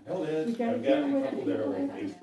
Hell is, You gotta I've got deal a with couple it. there already.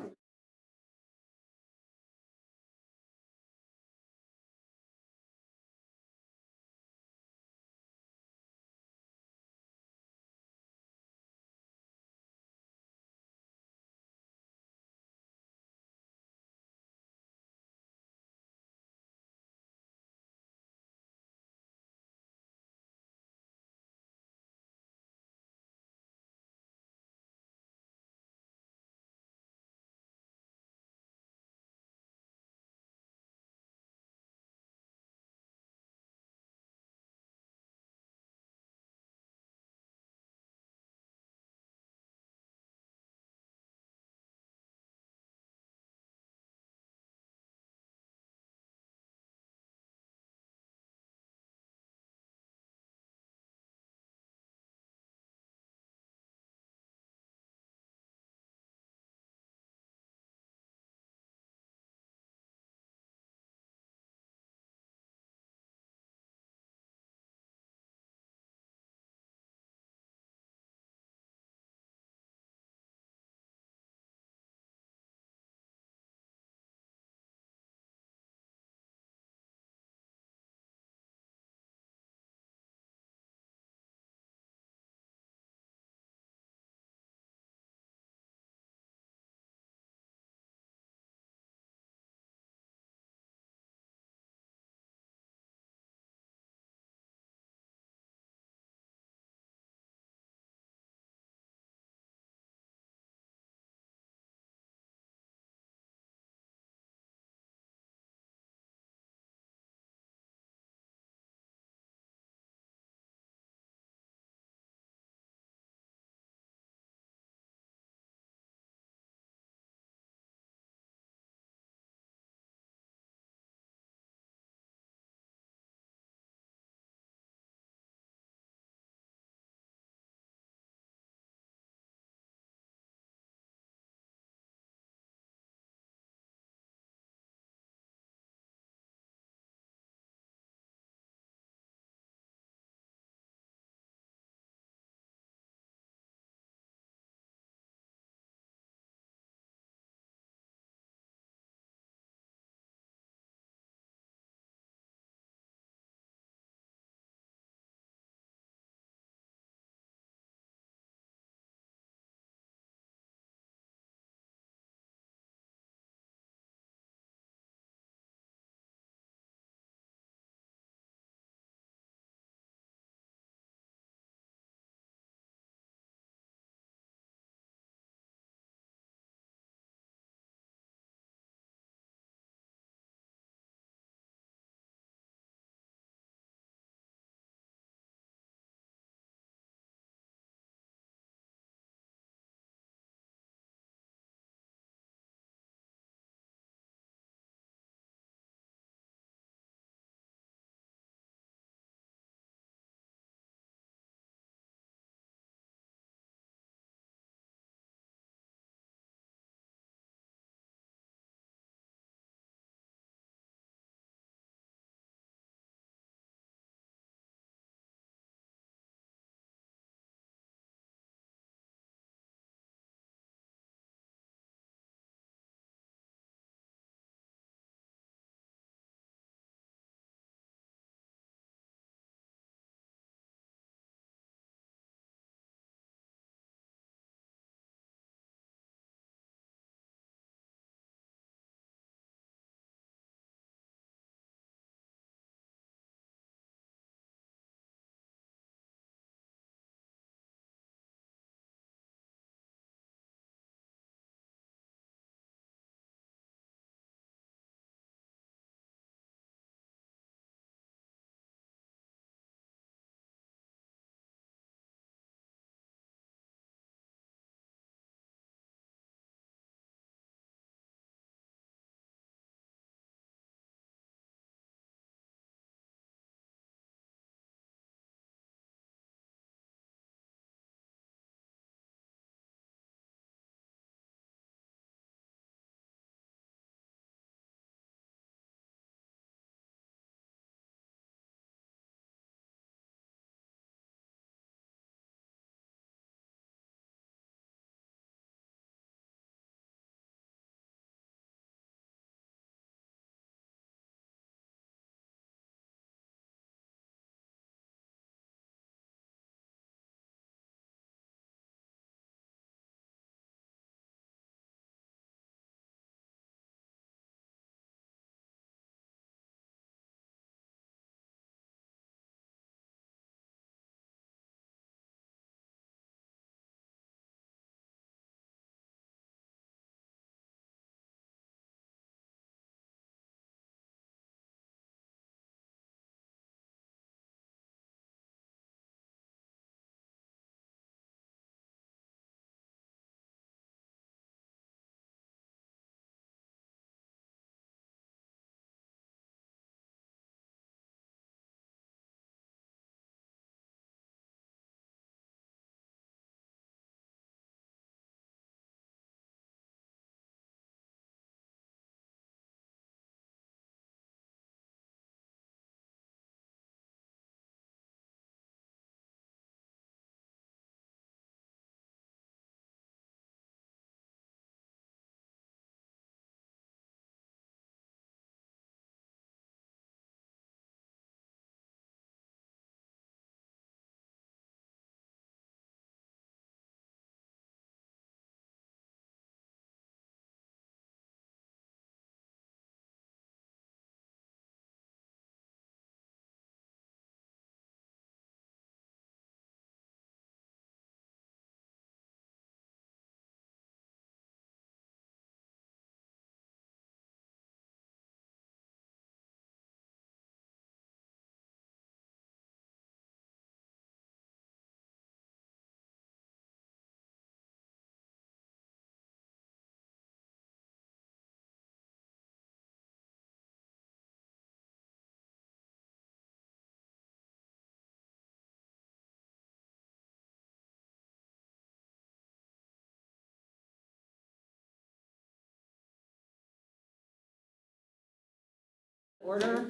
Order.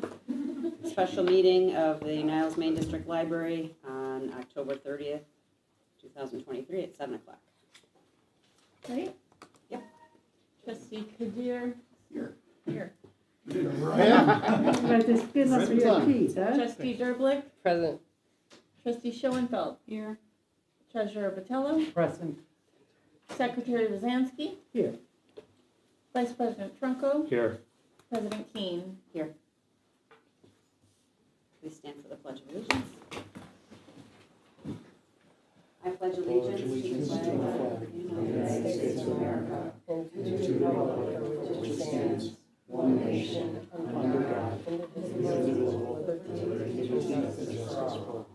Special meeting of the Niles Main District Library on October 30th, 2023 at 7 o'clock. Right? Yep. Trustee Kadir. Here. Here. Right. Just give us your keys, huh? Trustee Derblick. Present. Trustee Schoenfeld. Here. Treasurer Botello. Present. Secretary Rosansky. Here. Vice President Trunco. Here. President Keane. Here. Please stand for the Pledge of Allegiance. I pledge allegiance to the flag of the United States of America and to the republic for which it stands, one nation, under God, indivisible, with liberty and justice for all.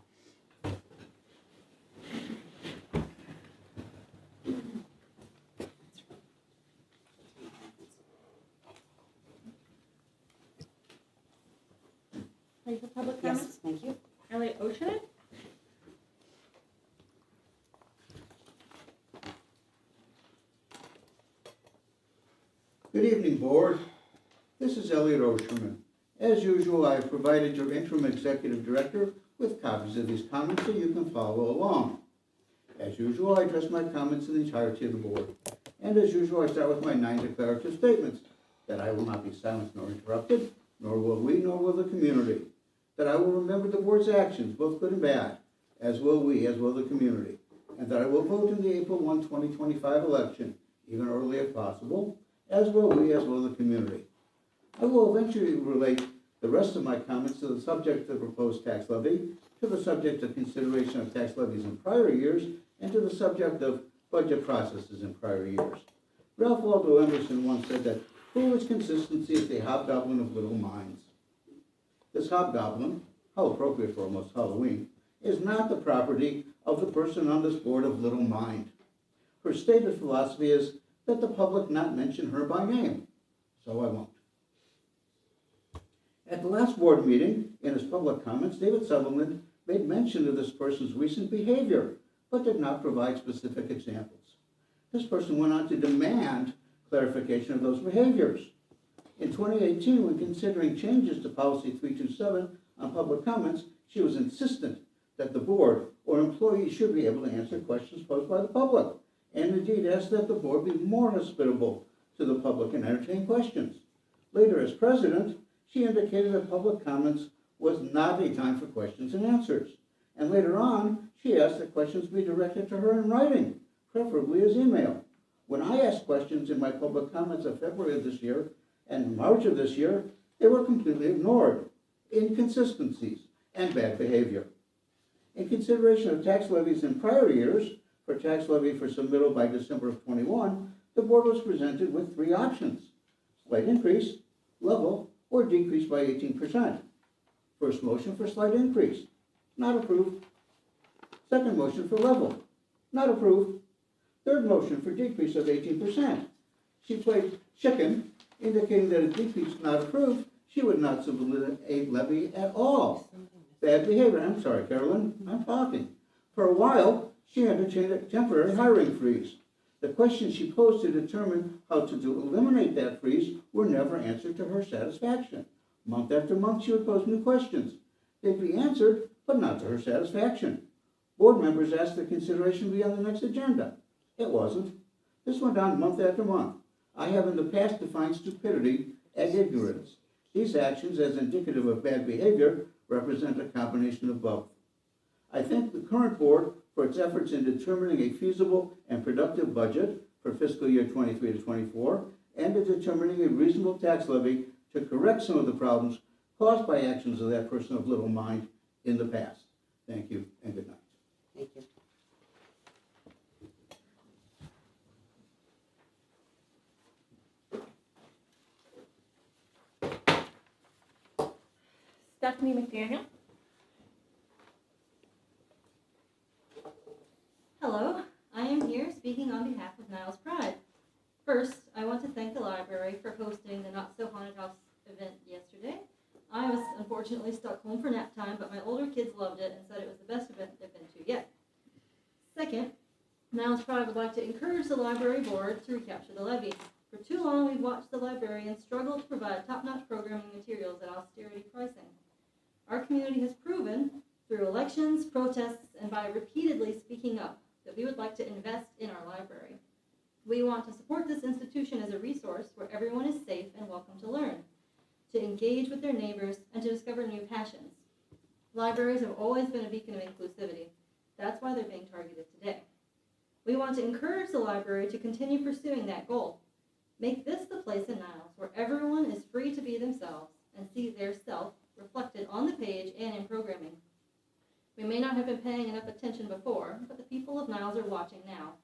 Ready for public comments? Yes, thank you. Elliot Ocean. Good evening, Board. This is Elliot Osherman. As usual, I have provided your interim executive director with copies of these comments so you can follow along. As usual, I address my comments in the entirety of the Board. And as usual, I start with my 9 declarative statements, that I will not be silenced nor interrupted, nor will we, nor will the community. That I will remember the Board's actions, both good and bad, as will we, as will the community. And that I will vote in the April 1, 2025 election, even early if possible, as will we, as will the community. I will eventually relate the rest of my comments to the subject of the proposed tax levy, to the subject of consideration of tax levies in prior years, and to the subject of budget processes in prior years. Ralph Waldo Emerson once said that foolish consistency is the hobgoblin of little minds. This hobgoblin, how appropriate for almost Halloween, is not the property of the person on this board of little mind. Her stated philosophy is that the public not mention her by name, so I won't. At the last board meeting, in his public comments, David Sutherland made mention of this person's recent behavior, but did not provide specific examples. This person went on to demand clarification of those behaviors. In 2018, when considering changes to Policy 327 on public comments, she was insistent that the board or employees should be able to answer questions posed by the public, and indeed asked that the board be more hospitable to the public and entertain questions. Later, as president, she indicated that public comments was not a time for questions and answers. And later on, she asked that questions be directed to her in writing, preferably as email. When I asked questions in my public comments of February of this year and March of this year, they were completely ignored, inconsistencies, and bad behavior. In consideration of tax levies in prior years, for tax levy for submittal by December of 21, the board was presented with 3 options: slight increase, level, or decrease by 18%. First motion for slight increase, not approved. Second motion for level, not approved. Third motion for decrease of 18%. She played chicken, indicating that a decrease not approved, she would not submit a levy at all. Bad behavior. I'm sorry, Carolyn, I'm talking. For a while, she entertained a temporary hiring freeze. The questions she posed to determine how to eliminate that freeze were never answered to her satisfaction. Month after month, she would pose new questions. They'd be answered, but not to her satisfaction. Board members asked that consideration be on the next agenda. It wasn't. This went on month after month. I have in the past defined stupidity as ignorance. These actions, as indicative of bad behavior, represent a combination of both. I thank the current board for its efforts in determining a feasible and productive budget for fiscal year 23 to 24, and in determining a reasonable tax levy to correct some of the problems caused by actions of that person of little mind in the past. Thank you and good night. Thank you. Stephanie McDaniel. Hello, I am here speaking on behalf of Niles Pride. First, I want to thank the library for hosting the Not So Haunted House event yesterday. I was unfortunately stuck home for nap time, but my older kids loved it and said it was the best event they've been to yet. Second, Niles Pride would like to encourage the library board to recapture the levy. For too long, we've watched the librarians struggle to provide top-notch programming materials at austerity pricing. Our community has proven, through elections, protests, and by repeatedly speaking up, that we would like to invest in our library. We want to support this institution as a resource where everyone is safe and welcome to learn, to engage with their neighbors, and to discover new passions. Libraries have always been a beacon of inclusivity. That's why they're being targeted today. We want to encourage the library to continue pursuing that goal. Make this the place in Niles where everyone is free to be themselves and see their self reflected on the page and in programming. We may not have been paying enough attention before, but the people of Niles are watching now,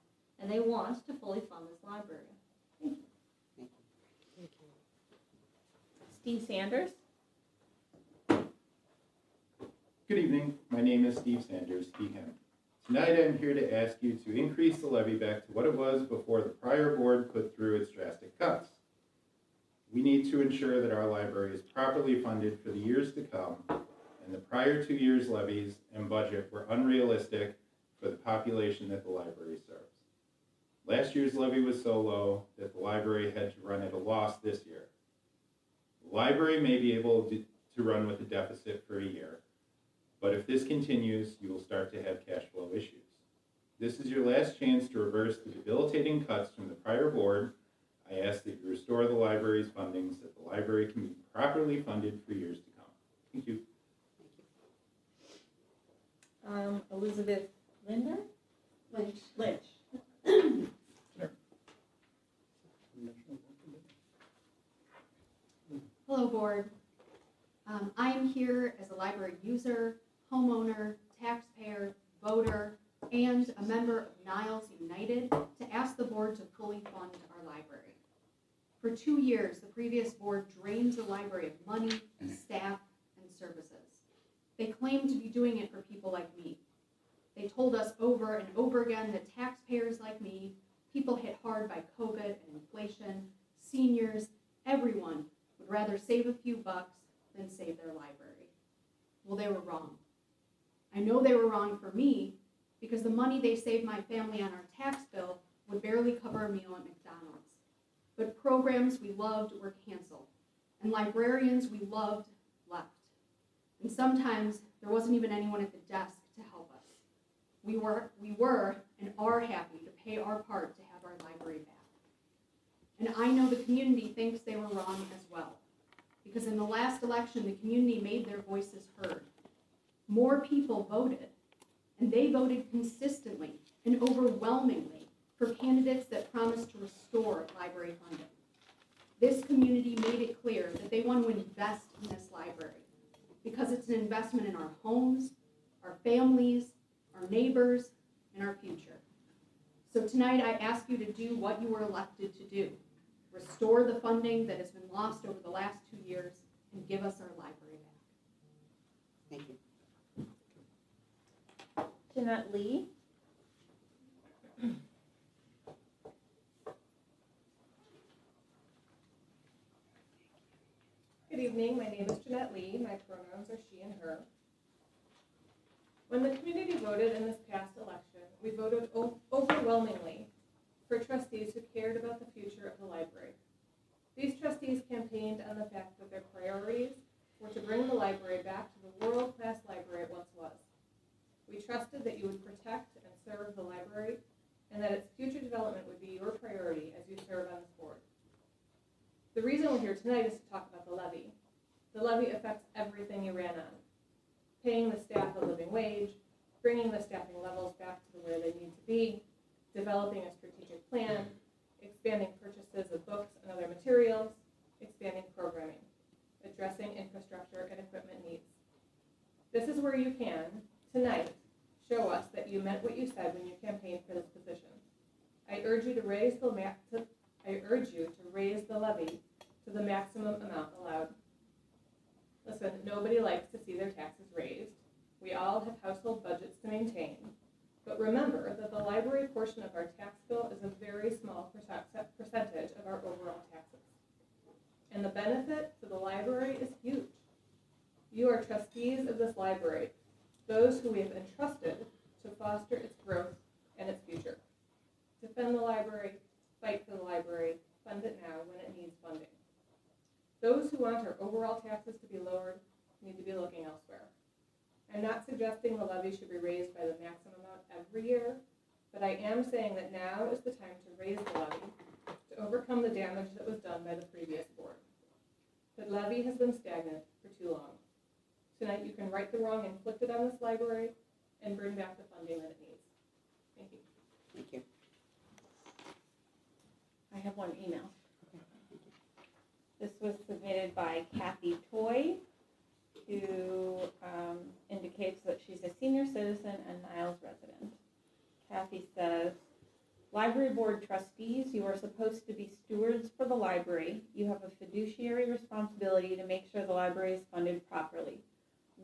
and they want to fully fund this library. Thank you. Steve Sanders. Good evening. My name is Steve Sanders, Beacon. Tonight I'm here to ask you to increase the levy back to what it was before the prior board put through its drastic cuts. We need to ensure that our library is properly funded for the years to come, and the prior 2 years' levies and budget were unrealistic for the population that the library serves. Last year's levy was so low that the library had to run at a loss this year. The library may be able to run with a deficit for a year, but if this continues, you will start to have cash flow issues. This is your last chance to reverse the debilitating cuts from the prior board. I ask that you restore the library's funding so that the library can be properly funded for years to come. Thank you. Elizabeth Linder? Lynch. Hello, board. I am here as a library user, homeowner, taxpayer, voter, and a member of Niles United to ask the board to fully fund our library. For 2 years, the previous board drained the library of money, staff, and services. They claimed to be doing it for people like me. They told us over and over again that taxpayers like me, people hit hard by COVID and inflation, seniors, everyone would rather save a few bucks than save their library. Well, they were wrong. I know they were wrong for me because the money they saved my family on our tax bill would barely cover a meal at McDonald's. But programs we loved were canceled, and librarians we loved left. And sometimes there wasn't even anyone at the desk to help us. We were and are happy to pay our part to have our library back. And I know the community thinks they were wrong as well, because in the last election, the community made their voices heard. More people voted, and they voted consistently and overwhelmingly for candidates that promised to restore library funding. This community made it clear that they want to invest in this library because it's an investment in our homes, our families, our neighbors, and our future. So tonight I ask you to do what you were elected to do. Restore the funding that has been lost over the last 2 years and give us our library back. Thank you. Jeanette Lee. Good evening, my name is Jeanette Lee. My pronouns are she and her. When the community voted in this past election, we voted overwhelmingly for trustees who cared about the future of the library. These trustees campaigned on the fact that their priorities were to bring the library back to the world-class library it once was. We trusted that you would protect and serve the library and that its future development would be your priority as you serve on this board. The reason we're here tonight is to talk about the levy. The levy affects everything you ran on. Paying the staff a living wage, bringing the staffing levels back to where they need to be, developing a strategic plan, expanding purchases of books and other materials, expanding programming, addressing infrastructure and equipment needs. This is where you can, tonight, show us that you meant what you said when you campaigned for this position. I urge you to raise the levy to the maximum amount allowed. Listen, nobody likes to see their taxes raised. We all have household budgets to maintain. But remember that the library portion of our tax bill is a very small percentage of our overall taxes. And the benefit to the library is huge. You are trustees of this library, those who we have entrusted to foster its growth and its future. Defend the library, fight for the library, fund it now. every year, but I am saying that now is the time to raise the levy to overcome the damage that was done by the previous board. The levy has been stagnant for too long. Tonight you can right the wrong inflicted on this library and bring back the funding that it needs. Thank you. Thank you. I have one email. This was submitted by Kathy Toy, who indicates that she's a senior citizen and Niles resident. Kathy says, library board trustees, you are supposed to be stewards for the library. You have a fiduciary responsibility to make sure the library is funded properly.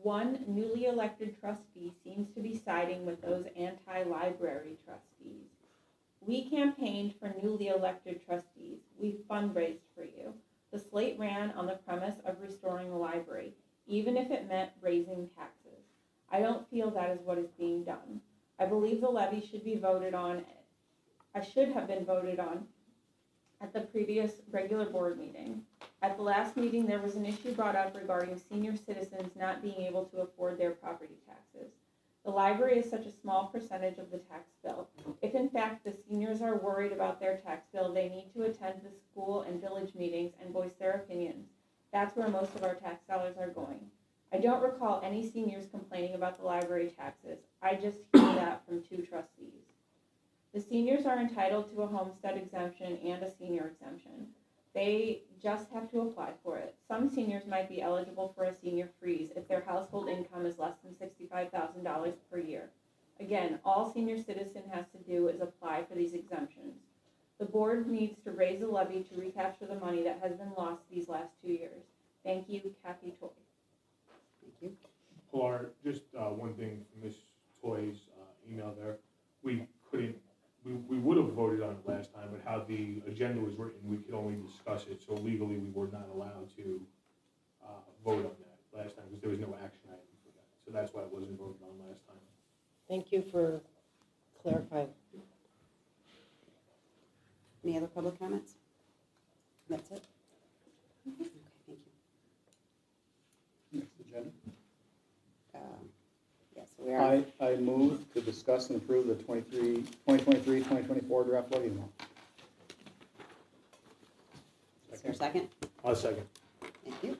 One newly elected trustee seems to be siding with those anti-library trustees. We campaigned for newly elected trustees. We fundraised for you. The slate ran on the premise of restoring the library, even if it meant raising taxes. I don't feel that is what is being done. I believe the levy should be voted on. I should have been voted on at the previous regular board meeting. At the last meeting, there was an issue brought up regarding senior citizens not being able to afford their property taxes. The library is such a small percentage of the tax bill. If in fact the seniors are worried about their tax bill, they need to attend the school and village meetings and voice their opinions. That's where most of our tax dollars are going. I don't recall any seniors complaining about the library taxes. I just hear that from 2 trustees. The seniors are entitled to a homestead exemption and a senior exemption. They just have to apply for it. Some seniors might be eligible for a senior freeze if their household income is less than $65,000 per year. Again, all senior citizen has to do is apply for these exemptions. The board needs to raise a levy to recapture the money that has been lost these last 2 years. Thank you, Kathy Toy. Thank you. Or just one thing from Ms. Toy's email there, we would have voted on it last time, but how the agenda was written, we could only discuss it, so legally we were not allowed to vote on that last time, because there was no action item for that. So that's why it wasn't voted on last time. Thank you for clarifying. Any other public comments? That's it? Okay, thank you. Next agenda. Yes, we are. I move to discuss and approve the 2023-2024 draft levy amount. Is there a second? I'll second. Thank you.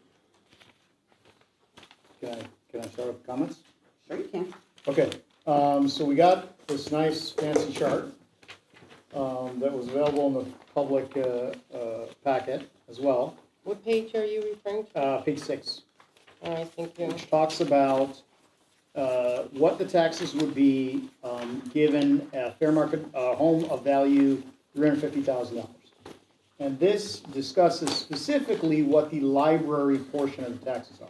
Can I start with comments? Sure you can. Okay, so we got this nice fancy chart that was available in the public packet as well. What page are you referring to? Page 6, All right, thank you. which talks about what the taxes would be given a fair market home of value $350,000. And this discusses specifically what the library portion of the taxes are.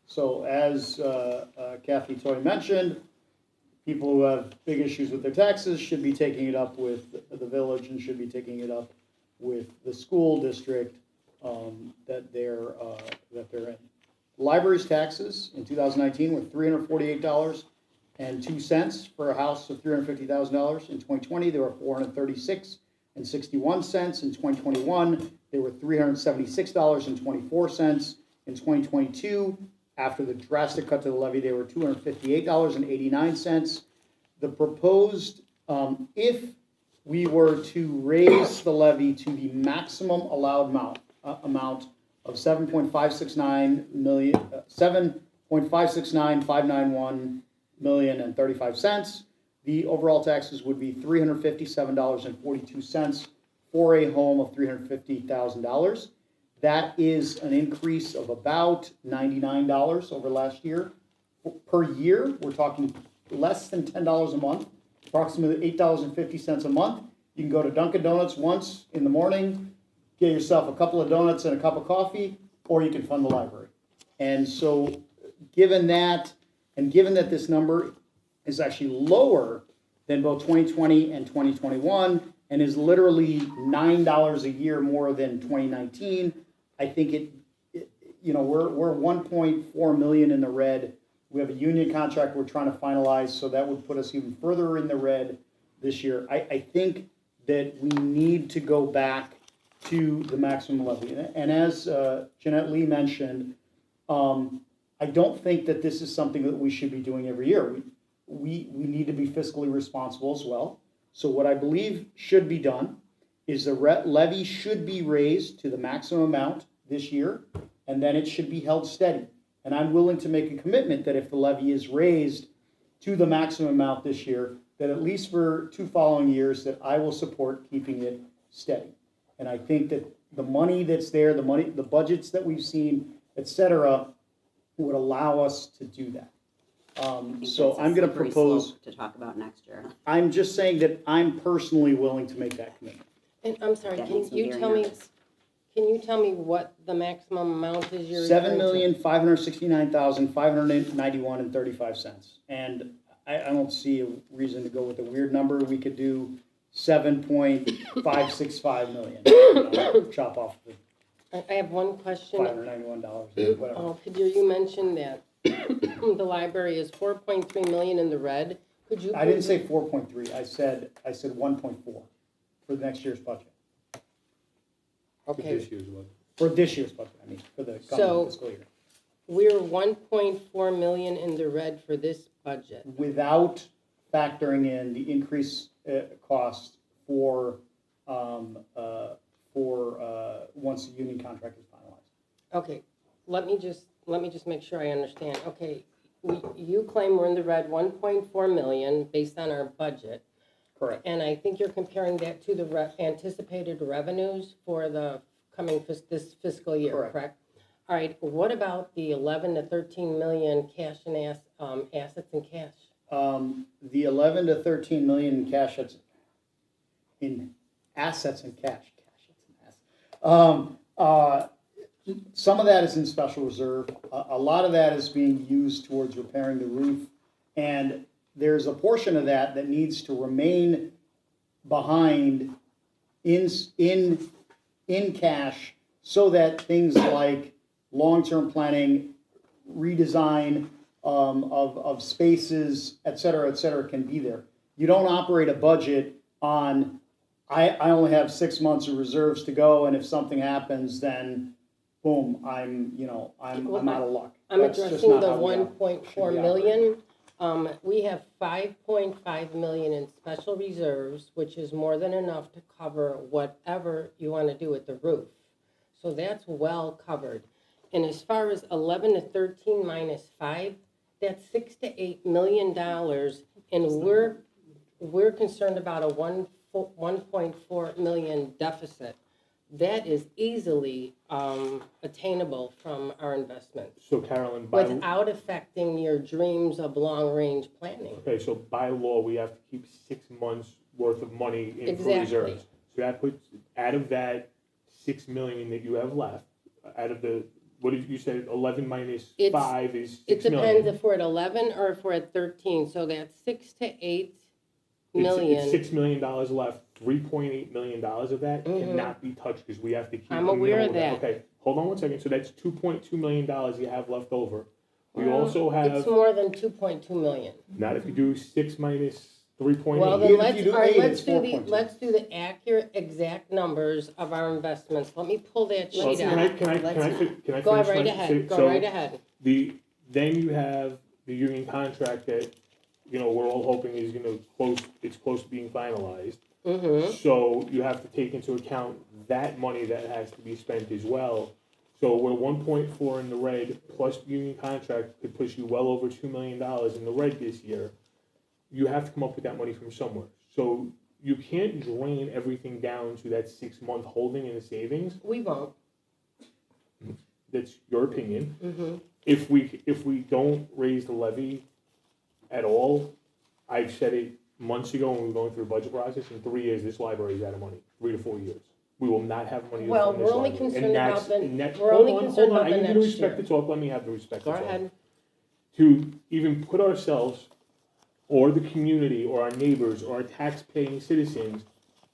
So as Kathy Toy mentioned, people who have big issues with their taxes should be taking it up with the village and should be taking it up with the school district that they're in. The library's taxes in 2019 were $348.02 for a house of $350,000. In 2020, they were $436.61. In 2021, they were $376.24. In 2022, after the drastic cut to the levy, they were $258.89. The proposed, if we were to raise the levy to the maximum allowed amount of $7.569,591,035, the overall taxes would be $357.42 for a home of $350,000. That is an increase of about $99 over last year. Per year, we're talking less than $10 a month, approximately $8.50 a month. You can go to Dunkin' Donuts once in the morning, get yourself a couple of donuts and a cup of coffee, or you can fund the library. And so given that, and given that this number is actually lower than both 2020 and 2021, and is literally $9 a year more than 2019, I think we're 1.4 million in the red. We have a union contract we're trying to finalize, so that would put us even further in the red this year. I think that we need to go back to the maximum levy. And as Jeanette Lee mentioned, I don't think that this is something that we should be doing every year. we need to be fiscally responsible as well. So what I believe should be done is the levy should be raised to the maximum amount this year, and then it should be held steady. And I'm willing to make a commitment that if the levy is raised to the maximum amount this year, that at least for 2 following years, that I will support keeping it steady. And I think that the money that's there, the budgets that we've seen, et cetera, would allow us to do that. So I'm going to propose to talk about next year. I'm just saying that I'm personally willing to make that commitment. And I'm sorry, That can makes me you very tell me, nervous. can you tell me what the maximum amount is you're referring to? $7,569,591.35. And I don't see a reason to go with a weird number. We could do 7.565 million. Chop off the I have one question. $591, whatever. Oh, could you mention that the library is 4.3 million in the red? Could you? I didn't say 4.3. I said 1.4 for the next year's budget. Okay, For this year's budget, I mean, for the So- coming fiscal year. we're 1.4 million in the red for this budget. Without factoring in the increased cost for once the union contract is finalized. Okay, let me just make sure I understand. Okay, you claim we're in the red 1.4 million based on our budget. Correct. And I think you're comparing that to the anticipated revenues for the coming this fiscal year, correct? All right, what about the 11 to 13 million cash and assets and cash? The 11 to 13 million in cash, that's in assets and cash. Some of that is in special reserve. A lot of that is being used towards repairing the roof. And there's a portion of that that needs to remain behind in cash so that things like long-term planning, redesign of spaces, et cetera, can be there. You don't operate a budget on, I only have 6 months of reserves to go, and if something happens, then boom, I'm out of luck. I'm That's just addressing not the how we 1.4 million. We have 5.5 million in special reserves, which is more than enough to cover whatever you want to do with the roof. So that's well covered. And as far as 11 to 13 minus 5, that's $6 to $8 million, and we're concerned about a 1.4 million deficit. That is easily attainable from our investments So Carolyn, without affecting your dreams of long-range planning. okay, so by law, we have to keep 6 months worth of money in for Exactly. reserves. So that puts, out of that 6 million that you have left, out of the, what did you say, 11 minus It's- 5 is 6 It million? depends if we're at 11 or if we're at 13, so that's 6 to 8 It's million. $6 million left, $3.8 million of that cannot be touched because we have to keep. I'm in the aware middle of that. Okay, hold on one second, so that's $2.2 million you have left over. We Well, also It's have, more than 2.2 million. not if you do 6 minus 3.8. Well, then Even if you do 8, it's 4.2. let's do the accurate, exact numbers of our investments. Let me pull that Well, sheet can out. I Go finish right my- ahead, so- go right ahead. Then you have the union contract that, we're all hoping is it's close to being finalized. Mm-hmm. So you have to take into account that money that has to be spent as well. So we're 1.4 in the red, plus the union contract could push you well over $2 million in the red this year. You have to come up with that money from somewhere. So you can't drain everything down to that 6 month holding in the savings. We won't. That's your opinion. Mm-hmm. If we don't raise the levy at all, I've said it months ago when we were going through the budget process, in 3 years, this library is out of money, 3 to 4 years. We will not have money to Well, fund this we're only library. concerned And about that's- the- and that- we're only hold on, concerned hold on. about the I give you the next respect year. to talk, let me have the respect to Go talk. ahead. To even put ourselves, or the community, or our neighbors, or our tax-paying citizens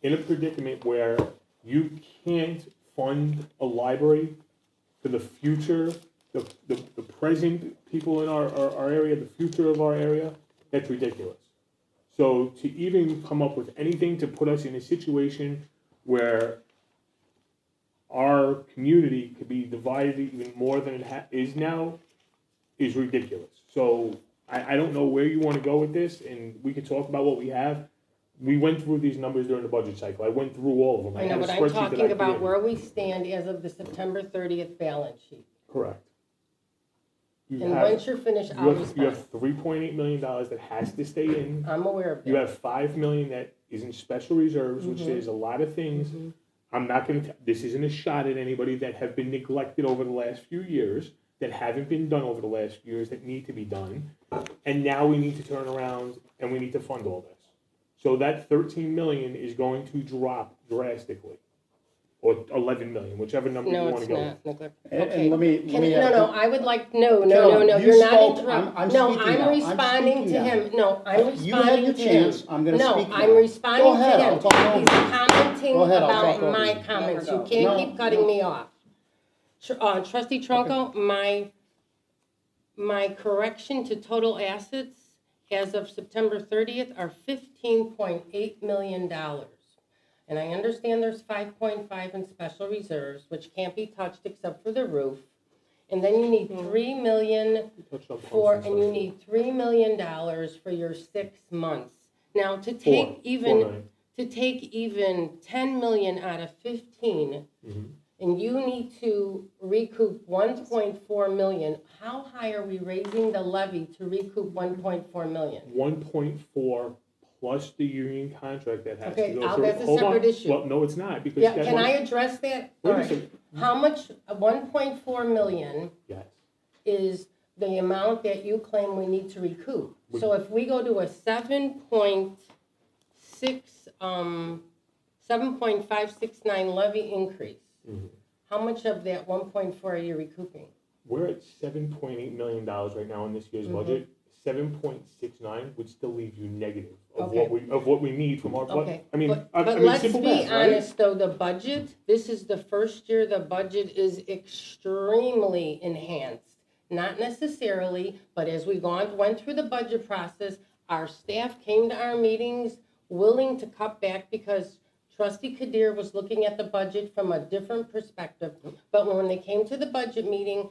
in a predicament where you can't fund a library for the future, the present people in our area, the future of our area, that's ridiculous. So to even come up with anything to put us in a situation where our community could be divided even more than it is now is ridiculous. So I don't know where you wanna go with this, and we can talk about what we have. We went through these numbers during the budget cycle. I went through all of them. I know, had a but I'm spreadsheet that I talking about created. where we stand as of the September 30th balance sheet. Correct. You And have- once you're finished, You I'll have respond. $3.8 million that has to stay in. I'm aware of that. You have $5 million that is in special reserves, which Mhm. is a lot of things. Mhm. I'm not gonna, this isn't a shot at anybody that have been neglected over the last few years, that haven't been done over the last few years, that need to be done. And now we need to turn around and we need to fund all this. So that 13 million is going to drop drastically. Or 11 million, whichever number you No, wanna it's go with. not, neglect. And Okay. let me, No, I would like, no, Carolyn, you you're not spoke. interrupting. I'm No, speaking now. I'm I'm responding speaking to now. him. No, I'm You had responding your to him. chance. I'm gonna No, speak now. I'm responding Go ahead, to I'll him. talk over He's you. commenting Go ahead, I'll about talk over my you. comments. Let You her can't go. keep No, cutting no. me off. Trustee Trunco, my correction to total assets as of September 30th are $15.8 million. And I understand there's 5.5 in special reserves, which can't be touched except for the roof. And then you need $3 million Touched on pumps for, and and you stuff. need $3 million for your 6 months. Now, to take Four even, million. to take even 10 million out of 15, Mhm. and you need to recoup 1.4 million, how high are we raising the levy to recoup 1.4 million? 1.4 plus the union contract that has Okay, to go through. that's a Hold on. separate issue. Well, no, it's not, because Yeah, that can one- I address that? Wait All a right. second. How much, 1.4 million Yes. is the amount that you claim we need to recoup. So if we go to a 7.569 levy increase, Mhm. how much of that 1.4 are you recouping? We're at $7.8 million right now in this year's Mhm. budget. 7.69 would still leave you negative of Okay. what we need from our, Okay, I mean, but I mean, let's simple be math, right? honest, though, the budget, this is the first year the budget is extremely enhanced. Not necessarily, but as we went through the budget process, our staff came to our meetings willing to cut back because Trustee Kadir was looking at the budget from a different perspective. But when they came to the budget meeting,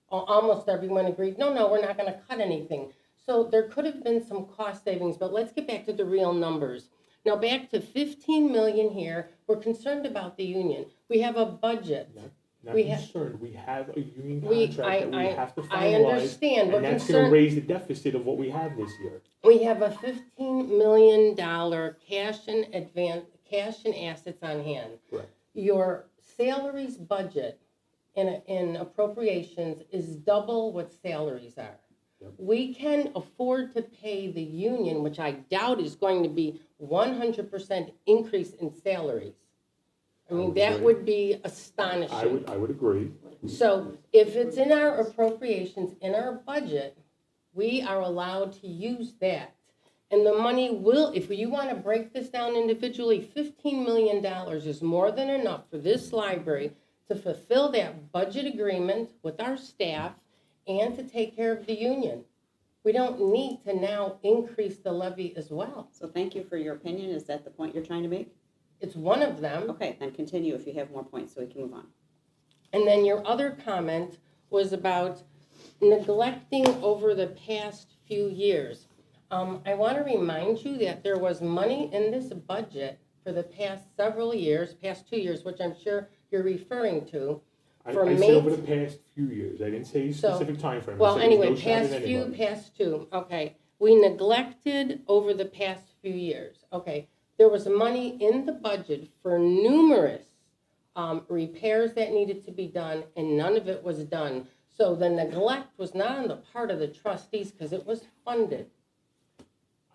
almost everyone agreed, no, we're not gonna cut anything. So there could have been some cost savings, but let's get back to the real numbers. Now, back to 15 million here, we're concerned about the union. We have a budget. Not we have- concerned, we have a union We- contract that we have to finalize. I understand, we're And that's gonna concerned, raise the deficit of what we have this year. we have a $15 million cash and assets on hand. Correct. Your salaries budget in appropriations is double what salaries are. Yep. We can afford to pay the union, which I doubt is going to be 100% increase in salaries. I mean, that agree. would be astonishing. I would agree. So if it's in our appropriations, in our budget, we are allowed to use that. And the money will, if you want to break this down individually, $15 million is more than enough for this library to fulfill that budget agreement with our staff and to take care of the union. We don't need to now increase the levy as well. So thank you for your opinion. Is that the point you're trying to make? It's one of them. Okay, then continue if you have more points so we can move on. And then your other comment was about neglecting over the past few years. I want to remind you that there was money in this budget for the past several years, past 2 years, which I'm sure you're referring to. I For said May- over the past few years, I didn't say a So- specific timeframe. I Well, said there's anyway, no shot at past few, anybody. past 2, okay. We neglected over the past few years, okay. There was money in the budget for numerous repairs that needed to be done, and none of it was done. So the neglect was not on the part of the trustees, because it was funded.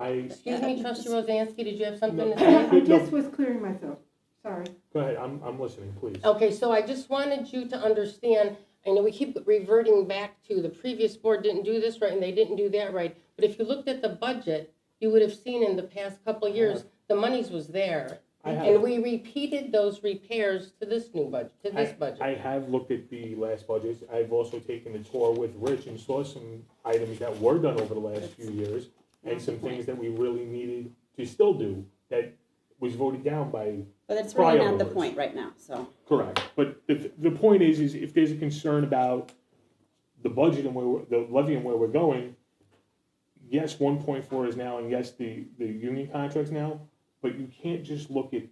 Excuse me, Trustee Rosansky, did you have something to say? I just was clearing myself, sorry. Go ahead, I'm listening, please. Okay, so I just wanted you to understand, I know we keep reverting back to the previous board didn't do this right and they didn't do that right. But if you looked at the budget, you would have seen in the past couple of years, the monies was there. I have. And we repeated those repairs to this new budget, to this budget. I have looked at the last budgets. I've also taken a tour with Rich and saw some items that were done over the last few years and some things that we really needed to still do that was voted down by. But that's really prior not the boards. point right now, so. Correct. But the point is if there's a concern about the budget and the levy and where we're going, yes, 1.4 is now, and yes, the union contract's now, but you can't just look at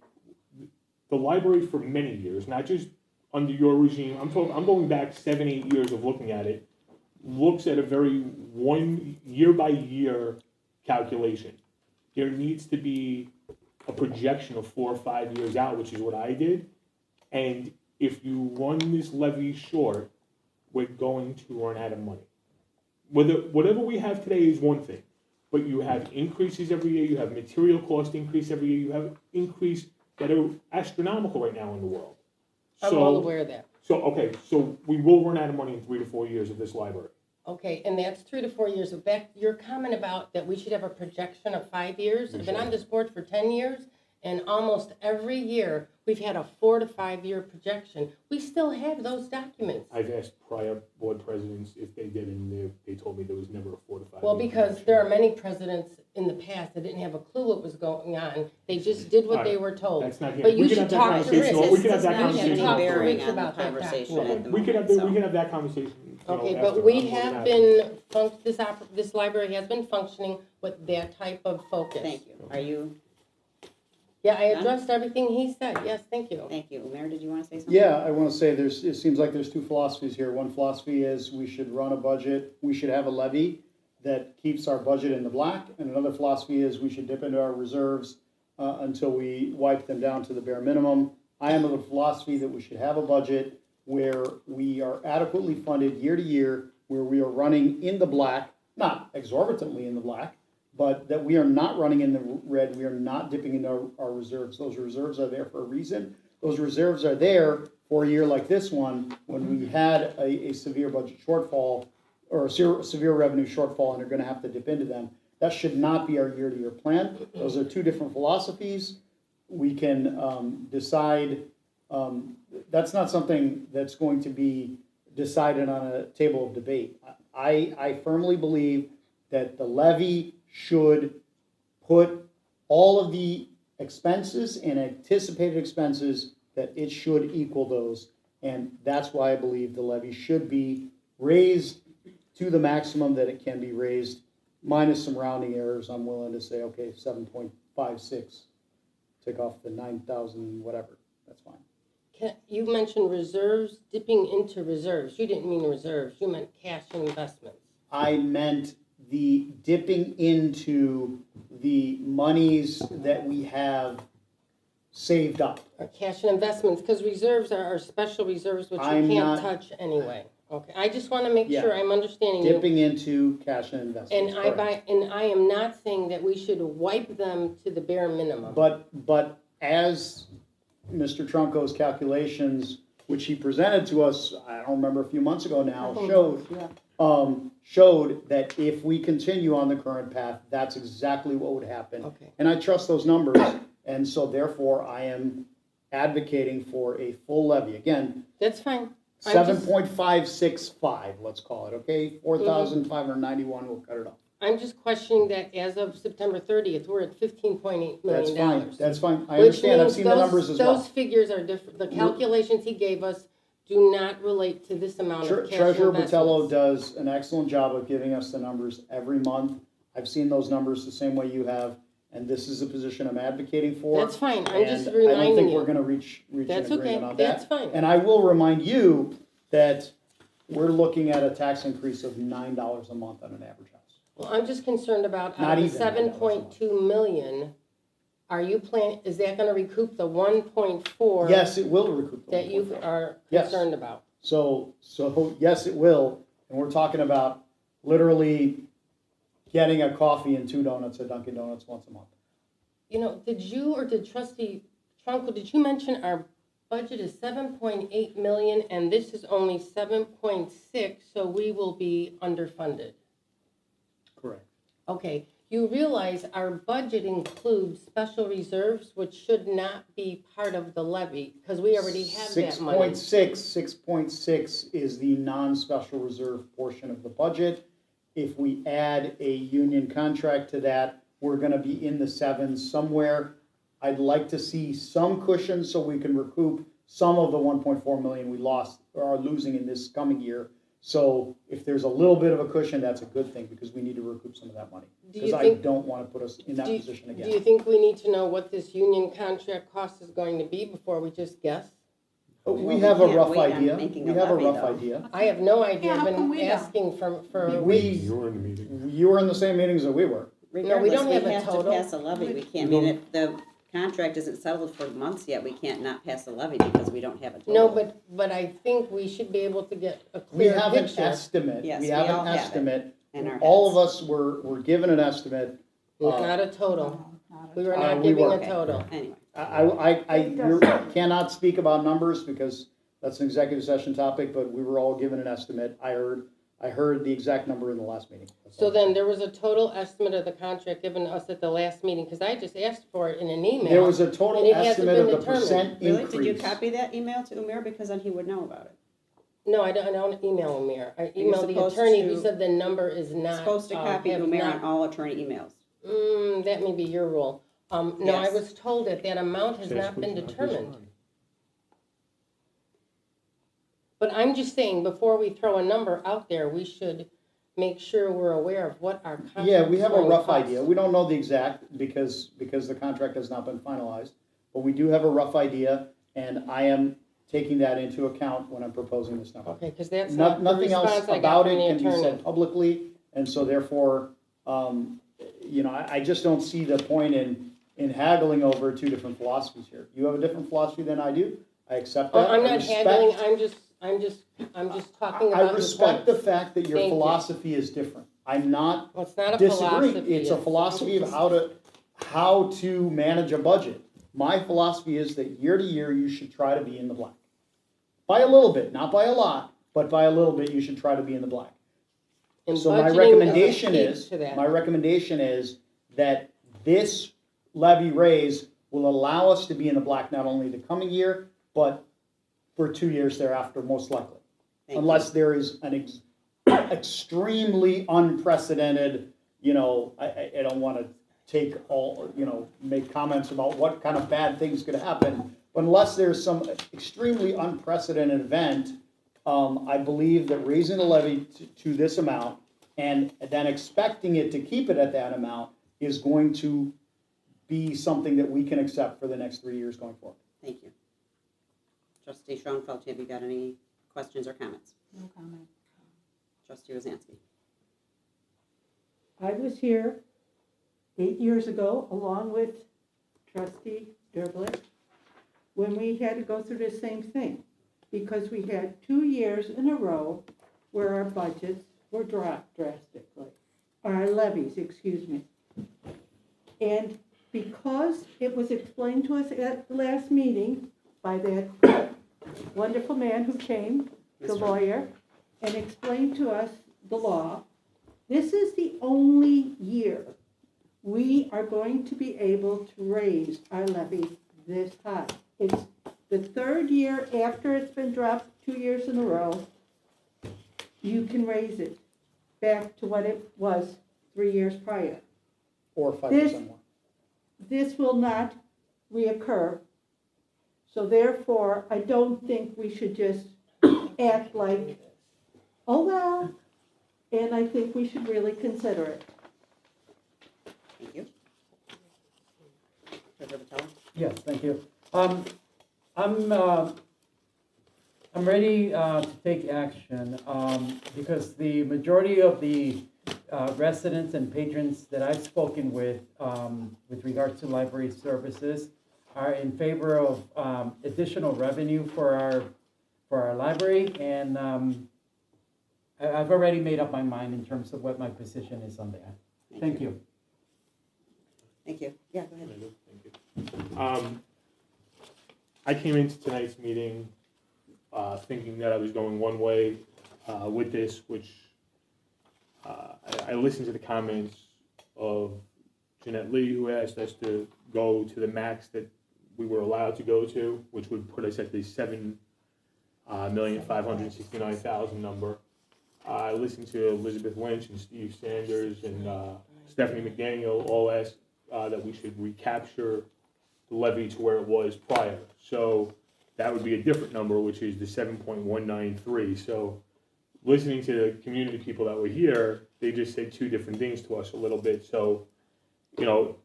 the library for many years, not just under your regime. I'm going back 7-8 years of looking at it, looks at a very one year by year calculation. There needs to be a projection of 4 or 5 years out, which is what I did. And if you run this levy short, we're going to run out of money. Whatever we have today is one thing, but you have increases every year, you have material cost increase every year, you have increase that are astronomical right now in the world. I'm well aware of that. So we will run out of money in 3 to 4 years of this library. Okay, and that's 3 to 4 years. Back your comment about that we should have a projection of 5 years. I've been on this board for 10 years, and almost every year we've had a 4 to 5 year projection. We still have those documents. I've asked prior board presidents if they did, and they told me there was never a 4 to 5 Well, year because projection. there are many presidents in the past that didn't have a clue what was going on. They just did what they were told. That's not here. But you We can should have that talk to conversation. Rick. We can have that This does not have conversation. any Talk to bearing Rick on the about that conversation document. at the We can have moment, so. that conversation. Okay, after. but we I'm more than have happy. been, this library has been functioning with that type of focus. Thank you. Are you, Yeah, I addressed everything he said. Yes, thank you. thank you. Mayor, did you want to say something? Yeah, I want to say it seems like there's two philosophies here. One philosophy is we should run a budget, we should have a levy that keeps our budget in the black. And another philosophy is we should dip into our reserves until we wipe them down to the bare minimum. I am of the philosophy that we should have a budget where we are adequately funded year to year, where we are running in the black, not exorbitantly in the black, but that we are not running in the red, we are not dipping into our reserves. Those reserves are there for a reason. Those reserves are there for a year like this one, when we had a severe budget shortfall, or a severe revenue shortfall, and are gonna have to dip into them. That should not be our year-to-year plan. Those are two different philosophies. We can decide, that's not something that's going to be decided on a table of debate. I firmly believe that the levy should put all of the expenses and anticipated expenses, that it should equal those. And that's why I believe the levy should be raised to the maximum that it can be raised, minus some rounding errors. I'm willing to say, okay, 7.56, take off the 9,000, whatever, that's fine. You mentioned reserves, dipping into reserves. You didn't mean reserves, you meant cash and investments. I meant the dipping into the monies that we have saved up. Or cash and investments, because reserves are our special reserves, which you I'm can't not- touch anyway. Okay, I just want to make Yeah. sure I'm understanding you. Dipping into cash and investments, correct. And I am not saying that we should wipe them to the bare minimum. But as Mr. Trunco's calculations, which he presented to us, I don't remember, a few months ago now, showed that if we continue on the current path, that's exactly what would happen. Okay. And I trust those numbers, and so therefore I am advocating for a full levy. Again, That's fine. I'm just- 7.565, let's call it, okay? 4,591, we'll cut it off. I'm just questioning that as of September 30th, we're at $15.8 million. That's fine, I Which understand, I've means seen the numbers as well. Those figures are different. The calculations he gave us do not relate to this amount of cash Treasurer Botello investments. does an excellent job of giving us the numbers every month. I've seen those numbers the same way you have, and this is a position I'm advocating for. That's fine. I'm just And I don't reminding think we're you. gonna reach an That's okay. agreement on that. That's fine. And I will remind you that we're looking at a tax increase of $9 a month on an average house. Well, I'm just concerned about Not out of the even $7.2 million, is that gonna recoup the 1.4? Yes, it will recoup the That you 1.4. are Yes. concerned about? So yes, it will, and we're talking about literally getting a coffee and 2 donuts at Dunkin' Donuts once a month. You know, did you or did Trustee Trunco, did you mention our budget is 7.8 million and this is only 7.6, so we will be underfunded? Correct. Okay, you realize our budget includes special reserves, which should not be part of the levy, because we already have that money. 6.6 is the non-special reserve portion of the budget. If we add a union contract to that, we're gonna be in the sevens somewhere. I'd like to see some cushion so we can recoup some of the 1.4 million we lost or are losing in this coming year So if there's a little bit of a cushion, that's a good thing, because we need to recoup some of that money. Do Because you I think, don't want to put us in that do position do you again. think we need to know what this union contract cost is going to be before we just guess? We have a can't rough wait on idea. making We a have a levy, rough though. idea. I have no idea, Yeah, how I've come been we don't? asking for We- weeks. You were in the meeting. You were in the same meetings that we were. Regardless, don't we have a have to total. pass a levy. We can't, I mean, if the contract isn't settled for months yet, we can't not pass a levy because we don't have a total. No, but I think we should be able to get a We clear have an picture. estimate. Yes, We we have all an have it. estimate. In our All of heads. us were given an estimate. Not a total. We were we not giving were. a total. Anyway, You cannot speak about numbers because that's an executive session topic, but we were all given an estimate. I heard the exact number in the last meeting. That's So all. then there was a total estimate of the contract given to us at the last meeting, because I just asked for it in an email. There was a total and it hasn't estimate of been the percent really, increase. did you copy that email to Umir, because then he would know about it? No, I don't email Amir. I You're emailed the supposed attorney to- who said the number is not. Supposed to copy have Umir not- on all attorney emails. That may be your rule. No, I Yes. was told that that amount has not been determined. But I'm just saying, before we throw a number out there, we should make sure we're aware of what our contract Yeah, we is have a going to rough cost. idea. We don't know the exact because the contract has not been finalized. But we do have a rough idea, and I am taking that into account when I'm proposing this number. Okay, because that's not the Nothing else response I got about from it the can be attorney. said publicly, and so therefore, I just don't see the point in haggling over two different philosophies here. You have a different philosophy than I do. I accept that. I'm I not respect- haggling, I'm just talking about I your respect the points. fact that your Thank you. philosophy is different. I'm not Well, it's not a disagreeing. philosophy. It's a philosophy of how to manage a budget. My philosophy is that year to year, you should try to be in the black. By a little bit, not by a lot, but by a little bit, you should try to be in the black. And So my budgeting is a recommendation key is, to that. my recommendation is that this levy raise will allow us to be in the black not only the coming year, but for 2 years thereafter, most likely. Thank you. Unless there is an extremely unprecedented, I don't want to take all, make comments about what kind of bad things could happen. But unless there's some extremely unprecedented event, I believe that raising the levy to this amount and then expecting it to keep it at that amount is going to be something that we can accept for the next 3 years going forward. Thank you. Trustee Schoenfeld, have you got any questions or comments? No comment. Trustee Rosansky. I was here 8 years ago, along with trustee Derblick, when we had to go through the same thing, because we had 2 years in a row where our budgets were dropped drastically, our levies, excuse me. And because it was explained to us at the last meeting by that wonderful man who came, the lawyer, and explained to us the law, this is the only year we are going to be able to raise our levy this high. It's the third year after it's been dropped 2 years in a row, you can raise it back to what it was 3 years prior. Or 5% more. This will not reoccur. So therefore, I don't think we should just act like, oh, well, and I think we should really consider it. Thank you. Treasurer Vitale. Yes, thank you. I'm ready to take action because the majority of the residents and patrons that I've spoken with regards to library services are in favor of additional revenue for our library, and I've already made up my mind in terms of what my position is on that. Thank you. Thank you. Yeah, go ahead. Thank you. I came into tonight's meeting thinking that I was going one way with this, which I listened to the comments of Jeanette Lee, who asked us to go to the max that we were allowed to go to, which would put us at the $7,569,000 number. I listened to Elizabeth Lynch and Steve Sanders and Stephanie McDaniel all ask that we should recapture the levy to where it was prior. So that would be a different number, which is the 7.193. So listening to the community people that were here, they just said two different things to us a little bit. So, you know,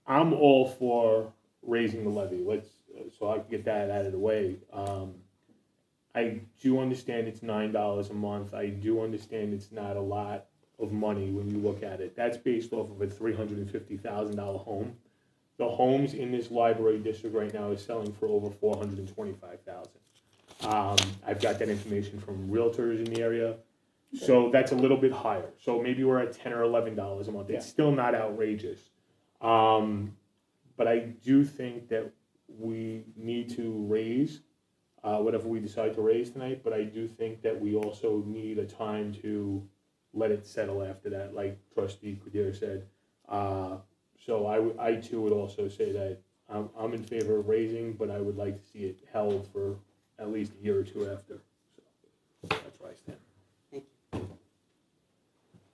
I'm all for raising the levy. So I can get that out of the way. I do understand it's $9 a month. I do understand it's not a lot of money when you look at it. That's based off of a $350,000 home. The homes in this library district right now is selling for over $425,000. I've got that information from realtors in the area. So that's a little bit higher. So maybe we're at $10 or $11 a month. It's still not outrageous. But I do think that we need to raise whatever we decide to raise tonight, but I do think that we also need a time to let it settle after that, like Trustee Kadir said. So I too would also say that I'm in favor of raising, but I would like to see it held for at least a year or two after. So that's where I stand. Thank you.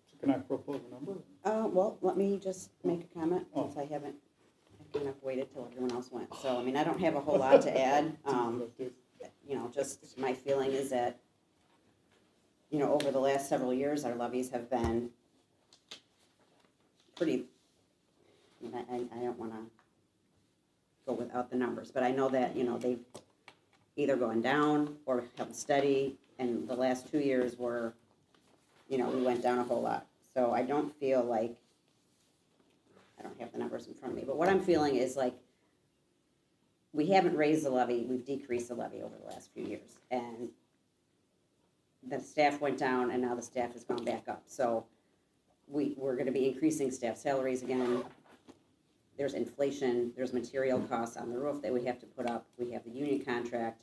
So can I propose a number? Well, let me just make a comment, since I haven't kind of waited till everyone else went. So, I mean, I don't have a whole lot to add. You know, just my feeling is that, you know, over the last several years, our levies have been pretty, I mean, I don't want to go without the numbers, but I know that, you know, they've either gone down or held steady, and the last 2 years were, you know, we went down a whole lot. So I don't feel like, I don't have the numbers in front of me, but what I'm feeling is like, we haven't raised the levy, we've decreased the levy over the last few years. And the staff went down and now the staff has gone back up. So we're gonna be increasing staff salaries again. There's inflation, there's material costs on the roof that we have to put up. We have the union contract.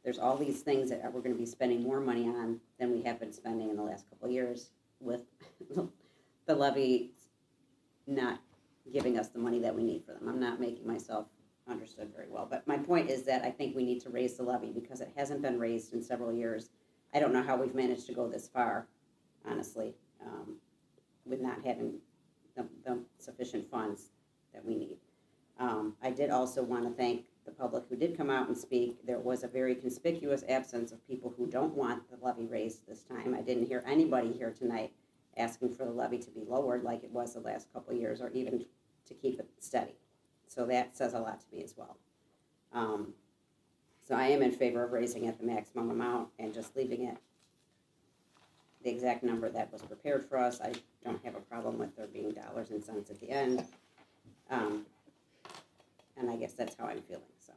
There's all these things that we're gonna be spending more money on than we have been spending in the last couple of years with the levy not giving us the money that we need for them. I'm not making myself understood very well. But my point is that I think we need to raise the levy because it hasn't been raised in several years. I don't know how we've managed to go this far, honestly, with not having the sufficient funds that we need. I did also want to thank the public who did come out and speak. There was a very conspicuous absence of people who don't want the levy raised this time. I didn't hear anybody here tonight asking for the levy to be lowered like it was the last couple of years, or even to keep it steady. So that says a lot to me as well. So I am in favor of raising it the maximum amount and just leaving it the exact number that was prepared for us. I don't have a problem with there being dollars and cents at the end. And I guess that's how I'm feeling. So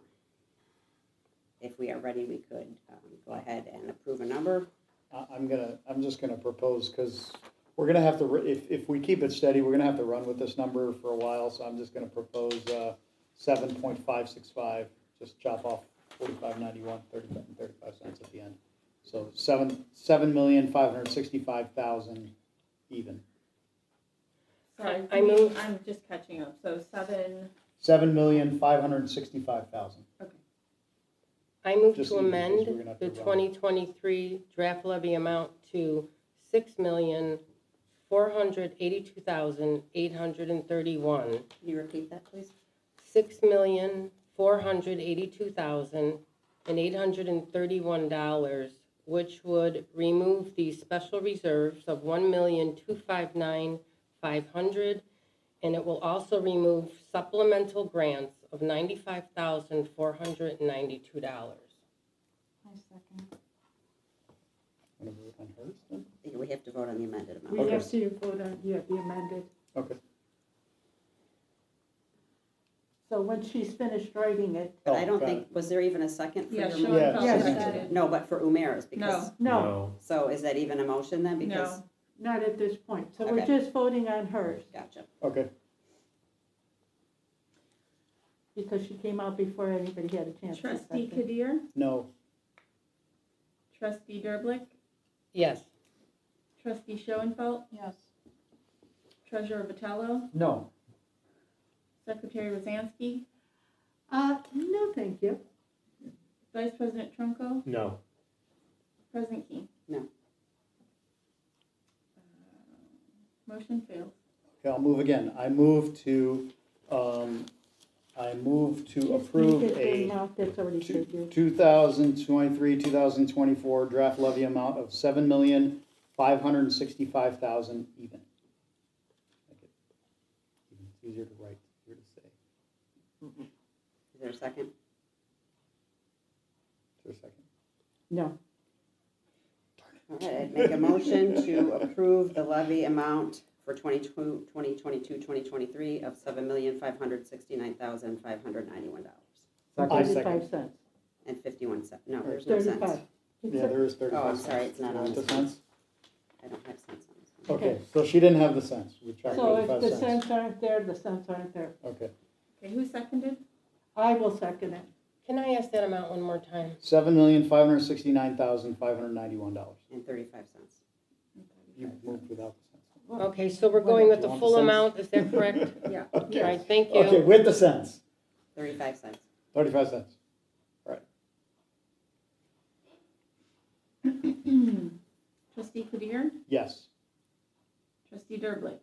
if we are ready, we could go ahead and approve a number. I'm just gonna propose, because we're gonna have to, if we keep it steady, we're gonna have to run with this number for a while, so I'm just gonna propose 7.565, just chop off 45.91, 35 cents at the end. So 7,565,000 even. Sorry, I move- I'm just catching up, so 7,565,000. I move Just to leave it because amend we're gonna have the to run. 2023 draft levy amount to $6,482,831. Can you repeat that, please? $6,482,831, which would remove the special reserves of $1,259,500, and it will also remove supplemental grants of $95,492. I second. Wanna vote on hers then? We have to vote on the amended amount. We have to vote on, the amended. Okay. So when she's finished writing it. But I don't got think, was there even a second for Yeah, your Sean motion? Yeah, felt Yes. that it- No, but for Umair's, because, No, so is that even a motion then? Because, No. not at this point. So we're Okay. just voting on hers Gotcha. Okay. because she came out before anybody had a chance to Trustee second. Kadir, No. Trustee Derblick, Yes. Trustee Schoenfeld. Yes. Treasurer Vitello, No. Secretary Rosansky, No, thank you. Vice President Trumko, No. President Key. No. Motion fails. Okay, I'll move again. I move to, I I move to Just approve make it the a amount that's already figured. 2023, 2024 draft levy amount of $7,565,000 even. It's easier to write, easier to say. Is there a second? Is there a second? No, All right, I'd make a motion to approve the levy amount for 2022, 2023 of $7,569,591 I second. 35 cents. and 51 cents. No, there's no cents. 35. Yeah, there is 35 Oh, I'm cents. sorry, it's not You on want this the cents? I don't have cents on this one. Okay, so she didn't have the cents. We tracked So if 35 the cents. cents aren't there, the cents aren't there. Okay, Okay, who seconded? I will second it. Can I ask that amount one more time? $7,569,591. And 35 cents. You moved without the cents. Okay, so we're going with Do the you want full the cents? amount, is that correct? Yeah. All right, thank Okay, you. with the cents, 35 cents. 35 cents. Trustee Kadir, Yes. trustee Derblick,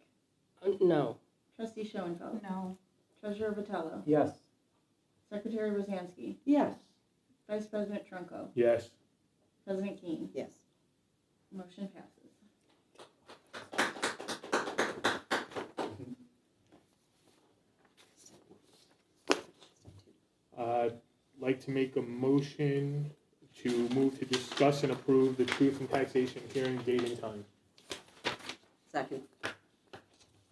No. trustee Schoenfeld, No. treasurer Vitello, Yes. secretary Rosansky, Yes, vice president Trunko, Yes. president Keen. Yes. Motion passes. I'd like to make a motion to move to discuss and approve the truth and taxation hearing date and time. Second.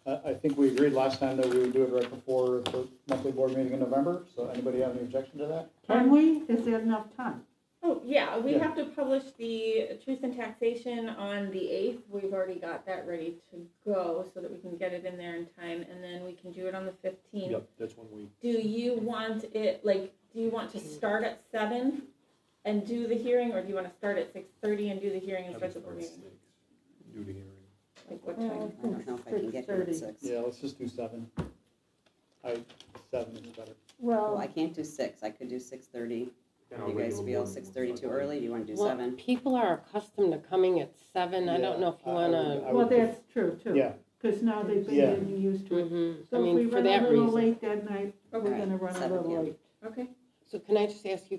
I think we agreed last time that we would do it right before the monthly board meeting in November, so anybody have any objection to that? can we? Is there enough time? Oh, yeah, we Yeah. have to publish the truth and taxation on the 8th. We've already got that ready to go so that we can get it in there in time, and then we can do it on the 15th. Yep, that's one week. Do you want it, like, do you want to start at 7 and do the hearing, or do you want to start at 6:30 and do the hearing and I start would the board start at meeting? 6, do the hearing. Like, what Well, time? I don't know if I can get here at 6:30. 6. Yeah, let's just do 7. 7 is better. Well, Well, I can't do 6. I could do 6:30. Then Do our you guys regular feel board 6:30 too meeting. early? Do you want to do Well, 7? people are accustomed to coming at 7. I don't know if you I wanna. would- well, that's true too. Yeah, Because now they've been Yeah. getting used to it. Mhm. I So if we mean, for run a that little reason. late that night, we're Okay. gonna run a 7 little p.m. late. Okay. So can I just ask you,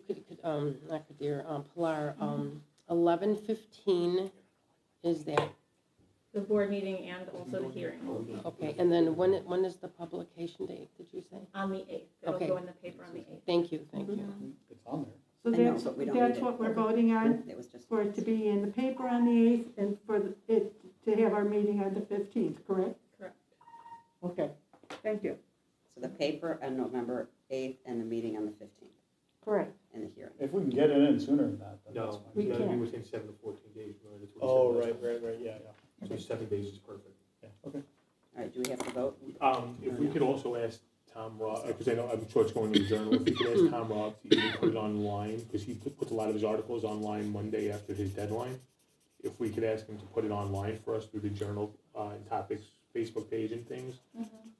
not Kadir, Pilar, 11:15 is that, The board meeting and also the hearing okay, and then when is the publication date, did you say? on the 8th. It'll Okay. go in the paper on the 8th. Thank you. it's on there. So I know, that's, but we don't need that's it. what we're voting on, It was just. for it to be in the paper on the 8th and for it to have our meeting on the 15th, correct? Correct. Okay, thank you. So the paper on November 8th and the meeting on the 15th Correct. and the hearing. If we can get it in sooner than that, then that's No, fine. We it's gotta be can't. within 7 to 14 days, remember, that's what we said Oh, last right, time. yeah. So 7 days is perfect. Yeah, okay. All right, do we have to vote? If we could also ask Tom Robb, because I know, I'm sure it's going to the Journal, if we could ask Tom Robb to even put it online, because he puts a lot of his articles online Monday after his deadline. If we could ask him to put it online for us through the Journal, and Topics Facebook page and things,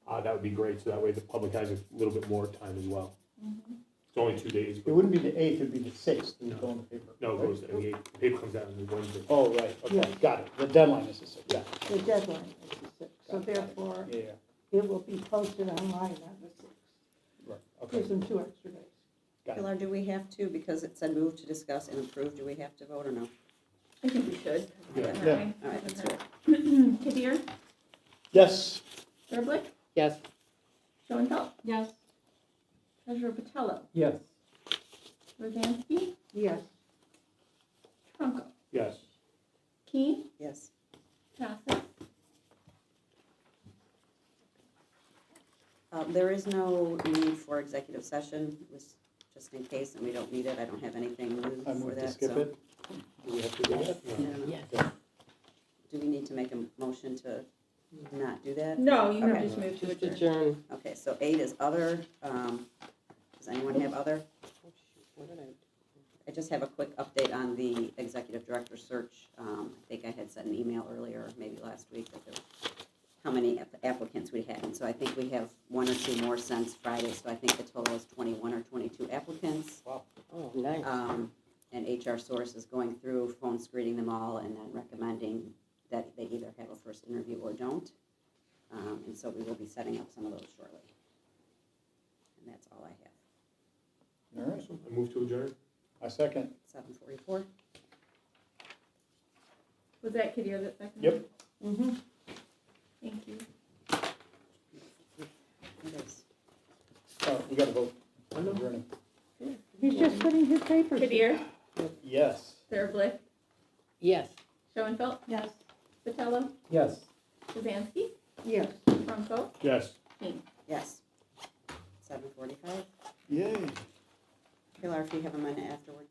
that would be great, so that way the public has a little bit more time as well. It's only 2 days, It but wouldn't be the 8th, it'd be the 6th, it would go in the paper. no, it right? goes to the 8th, the paper comes out on the Wednesday. Oh, right, okay, Yeah. got it. The deadline is the 6th, yeah. The deadline is the 6th, so Got it. therefore Yeah, it will be posted online on the 6th. right, okay, Gives them 2 extra days. got it. Pilar, do we have to, because it said move to discuss and approve, do we have to vote or no? I think we should. Yeah. Yeah. All right, let's do it. Kadir, Yes, Derblick, Yes. Schoenfeld, Yes. treasurer Vitello, Yes. Rosansky, Yes, Trunko, Yes. Keen, Yes. passes. There is no need for executive session, it was just in case, and we don't need it, I don't have anything new I for move to that, skip so. it. Do we have to do that? I don't know. Yes. Do we need to make a motion to not do that? No, you can Okay. just move to Just adjourn. adjourn. Okay, so 8 is other, does anyone have other? Oh, shoot, what did I? I just have a quick update on the executive director search. I think I had sent an email earlier, maybe last week, that there, how many applicants we had. And so I think we have 1 or 2 more since Friday, so I think the total is 21 or 22 applicants. Oh, nice. And HR Source is going through, phone screening them all, and then recommending that they either have a first interview or don't. And so we will be setting up some of those shortly. And that's all I have. All right, I move to adjourn. I second. 7:44. Was that Kadir that seconded? Yep. Mm-hmm. Thank you. It is. We got to vote. Adjourning. He's just putting his papers. Kadir, Yes. Derblick, Yes. Schoenfeld, Yes. Vitello, Yes. Kuzinski, Yes. Ronco, Yes. King. Yes. 7:45. Yay. Pilar, if you have a minute afterwards.